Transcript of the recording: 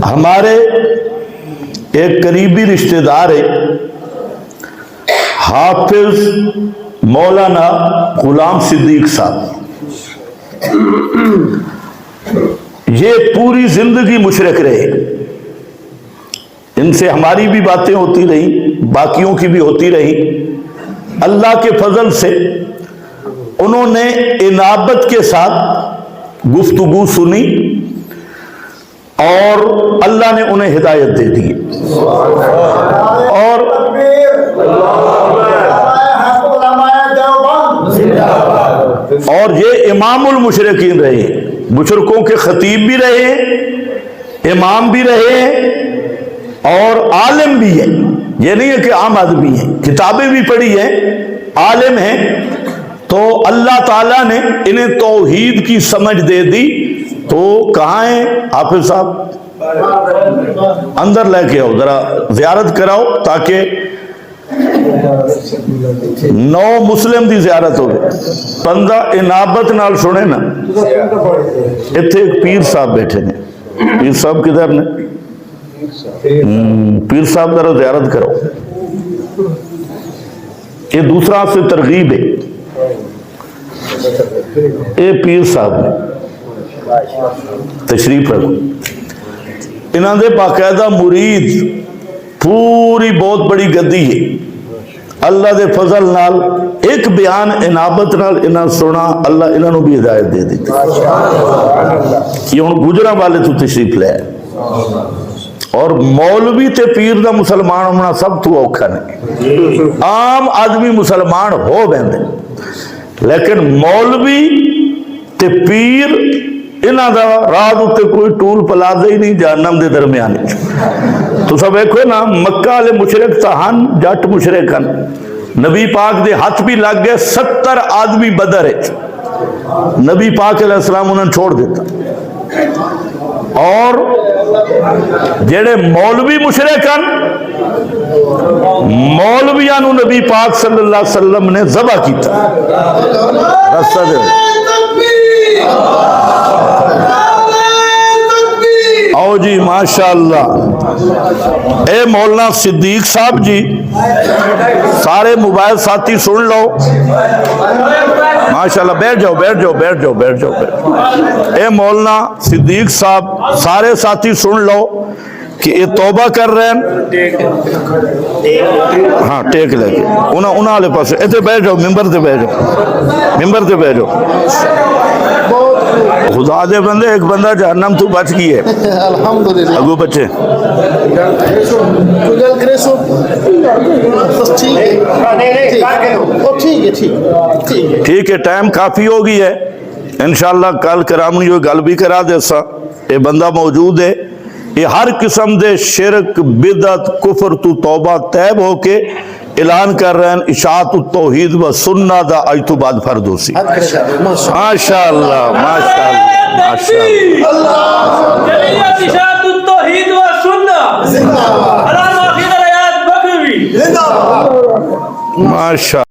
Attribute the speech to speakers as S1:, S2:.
S1: ہمارے ایک قریبی رشتہ دار ہے حافظ مولانا غلام صدیق صاحب، یہ پوری زندگی مشرک رہے، ان سے ہماری بھی باتیں ہوتی رہی، باقیوں کی بھی ہوتی رہی۔ اللہ کے فضل سے انہوں نے انابت کے ساتھ گفتگو سنی اور اللہ نے انہیں ہدایت دے دی، اور یہ امام المشرکین رہے، مشرکوں کے خطیب بھی رہے، امام بھی رہے اور عالم بھی ہے۔ یہ نہیں ہے کہ عام آدمی ہے، کتابیں بھی پڑھی ہیں، عالم ہیں۔ تو اللہ تعالیٰ نے انہیں توحید کی سمجھ دے دی۔ تو کہاں ہیں حافظ صاحب؟ اندر لے کے آؤ، ذرا زیارت کراؤ تاکہ 9 مسلم دی زیارت ہو گئی۔ بندہ انابت نال سنے نا۔ اتنے ایک پیر صاحب بیٹھے نے، پیر صاحب کدھر نے؟ پیر صاحب ذرا زیارت کرو۔ یہ دوسرا سے ترغیب ہے۔ اے پیر صاحب نے تشریف رکھو، انہوں نے باقاعدہ مرید، پوری بہت بڑی گدی ہے، اللہ دے فضل نال ایک بیان انابت نال انہاں سنا، اللہ انہوں بھی ہدایت دے دیتی۔ یہ ہن گجراں والے تو تشریف لے آئے، اور مولوی تے پیر دا مسلمان ہونا سب تو اوکھا نہیں۔ عام آدمی مسلمان ہو بندے، لیکن مولوی تے پیر انہاں دا راہ تے کوئی ٹول پلازہ ہی نہیں جہنم دے درمیان۔ تو سب ایکھو نا، مکہ والے مشرک تہن جٹ مشرکن، نبی پاک دے ہاتھ بھی لگ گئے، 70 آدمی بدر ہے، نبی پاک علیہ السلام انہوں نے چھوڑ دیتا۔ اور جڑے مولوی مشرکن، مولویاں نبی پاک صلی اللہ علیہ وسلم نے ذبح کیتا۔ رستہ دے آؤ جی، ماشاءاللہ۔ اے مولانا صدیق صاحب جی، سارے موبائل ساتھی سن لو، ماشاءاللہ۔ بیٹھ جاؤ بیٹھ جاؤ بیٹھ جاؤ بیٹھ جاؤ۔ اے مولانا صدیق صاحب، سارے ساتھی سن لو کہ یہ توبہ کر رہے ہیں۔ ہاں ٹیک لے کے انہاں والے پاس اتنے بیٹھ جاؤ، ممبر تے بیٹھ جاؤ، ممبر تے بیٹھ جاؤ۔ خدا دے بندے، ایک بندہ جہنم تو بچ گئی ہے، اگو بچے۔ ٹھیک ہے، ٹائم کافی ہو گئی ہے، انشاءاللہ کل کرامنی جو گل بھی کرا دے سا۔ یہ بندہ موجود ہے، یہ ہر قسم دے شرک، بدعت، کفر تو توبہ طیب ہو کے اعلان کر رہے ہیں اشاعت التوحید و سنہ دا اج تو بعد فرض ہو سی۔ ماشاءاللہ ماشاءاللہ ماشاءاللہ۔ اشاعت التوحید و سنہ، علامہ فضل حیات بکروی، ماشاءاللہ۔